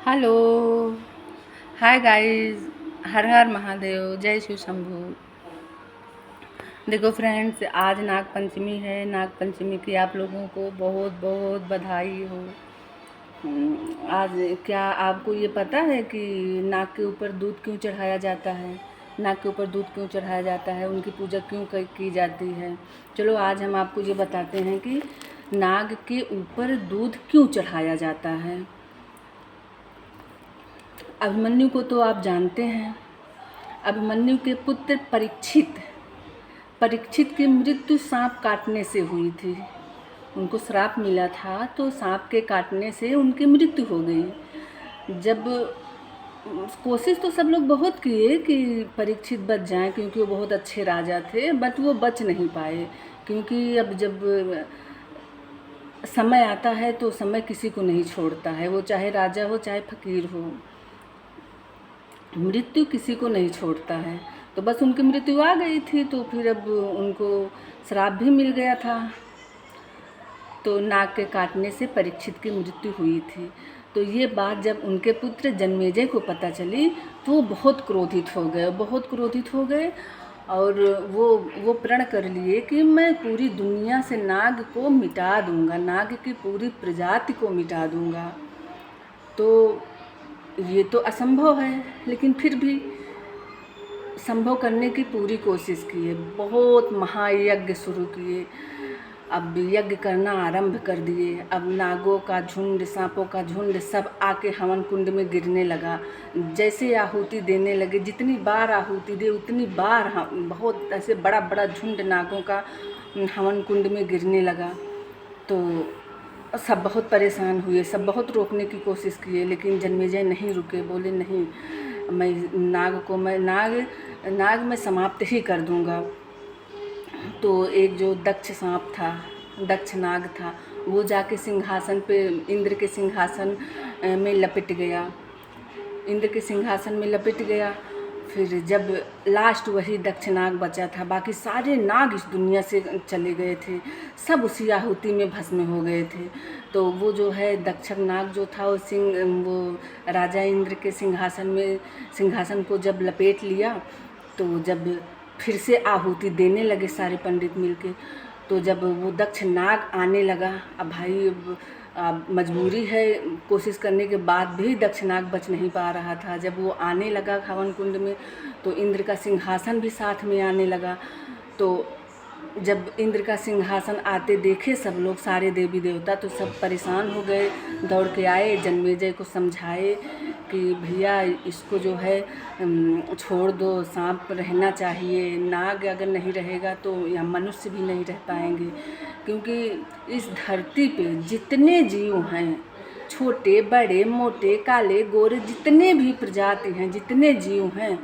Hello. Hi guys. हर हर महादेव, जय शिव शंभू। देखो फ्रेंड्स, आज नाग पंचमी है। नाग पंचमी की आप लोगों को बहुत बहुत बधाई हो। आज क्या आपको ये पता है कि नाग के ऊपर दूध क्यों चढ़ाया जाता है? नाग के ऊपर दूध क्यों चढ़ाया जाता है? उनकी पूजा क्यों की जाती है? चलो आज हम आपको ये बताते हैं कि नाग के ऊपर दूध क्यों चढ़ाया जाता है। अभिमन्यु को तो आप जानते हैं। अभिमन्यु के पुत्र परीक्षित परीक्षित की मृत्यु सांप काटने से हुई थी। उनको श्राप मिला था, तो सांप के काटने से उनकी मृत्यु हो गई। जब कोशिश तो सब लोग बहुत किए कि परीक्षित बच जाएं, क्योंकि वो बहुत अच्छे राजा थे, बट वो बच नहीं पाए। क्योंकि अब जब समय आता है तो समय किसी को नहीं छोड़ता है, वो चाहे राजा हो चाहे फकीर हो, मृत्यु किसी को नहीं छोड़ता है। तो बस उनकी मृत्यु आ गई थी, तो फिर अब उनको श्राप भी मिल गया था। तो नाग के काटने से परीक्षित की मृत्यु हुई थी। तो ये बात जब उनके पुत्र जन्मेजय को पता चली तो वो बहुत क्रोधित हो गए और वो प्रण कर लिए कि मैं पूरी दुनिया से नाग को मिटा दूंगा, नाग की पूरी प्रजाति को मिटा दूंगा। तो ये तो असंभव है, लेकिन फिर भी संभव करने की पूरी कोशिश किए। बहुत महायज्ञ शुरू किए। अब यज्ञ करना आरंभ कर दिए। अब नागों का झुंड, सांपों का झुंड सब आके हवन कुंड में गिरने लगा। जैसे आहुति देने लगे, जितनी बार आहुति दे उतनी बार बहुत ऐसे बड़ा बड़ा झुंड नागों का हवन कुंड में गिरने लगा। तो सब बहुत परेशान हुए, सब बहुत रोकने की कोशिश किए, लेकिन जन्मेजय नहीं रुके। बोले नहीं, मैं नाग मैं समाप्त ही कर दूंगा। तो एक जो दक्ष सांप था, दक्ष नाग था, वो जाके सिंहासन पे इंद्र के सिंहासन में लपट गया। इंद्र के सिंहासन में लपट गया। फिर जब लास्ट वही दक्ष नाग बचा था, बाकी सारे नाग इस दुनिया से चले गए थे, सब उसी आहुति में भस्म हो गए थे। तो वो जो है दक्ष नाग जो था, वो राजा इंद्र के सिंहासन को जब लपेट लिया, तो जब फिर से आहुति देने लगे सारे पंडित मिलके, तो जब वो दक्ष नाग आने लगा, अब भाई अब मजबूरी है, कोशिश करने के बाद भी दक्ष नाग बच नहीं पा रहा था। जब वो आने लगा हवन कुंड में, तो इंद्र का सिंहासन भी साथ में आने लगा। तो जब इंद्र का सिंहासन आते देखे सब लोग, सारे देवी देवता, तो सब परेशान हो गए। दौड़ के आए, जन्मेजय को समझाए कि भैया इसको जो है छोड़ दो, सांप रहना चाहिए, नाग अगर नहीं रहेगा तो यहाँ मनुष्य भी नहीं रह पाएंगे। क्योंकि इस धरती पे जितने जीव हैं, छोटे बड़े मोटे काले गोरे, जितने भी प्रजाति हैं, जितने जीव हैं,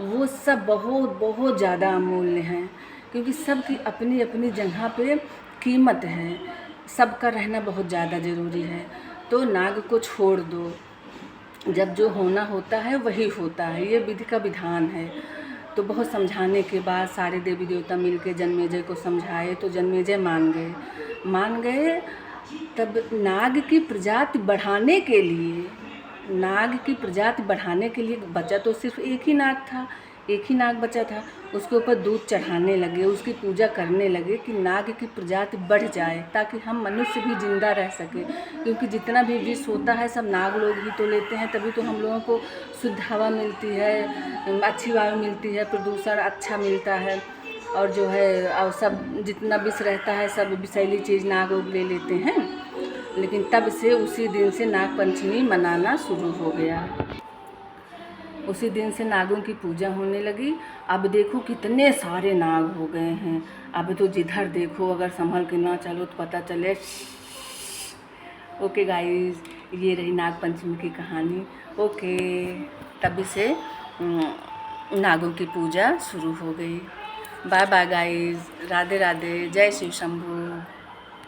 वो सब बहुत बहुत ज़्यादा अमूल्य हैं। क्योंकि सबकी अपनी अपनी जगह पे कीमत है, सबका रहना बहुत ज़्यादा ज़रूरी है। तो नाग को छोड़ दो, जब जो होना होता है वही होता है, ये विधि का विधान है। तो बहुत समझाने के बाद सारे देवी देवता मिलके जन्मेजय को समझाए, तो जन्मेजय मान गए। तब नाग की प्रजाति बढ़ाने के लिए बचा तो सिर्फ एक ही नाग था, एक ही नाग बचा था। उसके ऊपर दूध चढ़ाने लगे, उसकी पूजा करने लगे कि नाग की प्रजाति बढ़ जाए, ताकि हम मनुष्य भी जिंदा रह सके। क्योंकि जितना भी विष होता है सब नाग लोग ही तो लेते हैं, तभी तो हम लोगों को शुद्ध हवा मिलती है, अच्छी वायु मिलती है, प्रदूषण अच्छा मिलता है। और जो है और सब जितना विष रहता है सब विषैली चीज़ नाग लोग ले लेते हैं। लेकिन तब से उसी दिन से नाग पंचमी मनाना शुरू हो गया। उसी दिन से नागों की पूजा होने लगी। अब देखो कितने सारे नाग हो गए हैं। अब तो जिधर देखो अगर संभल के ना चलो तो पता चले। ओके गाइस, ये रही नाग पंचमी की कहानी। ओके, तभी से नागों की पूजा शुरू हो गई। Bye bye guys, Radhe Radhe, जय शिव शंभू।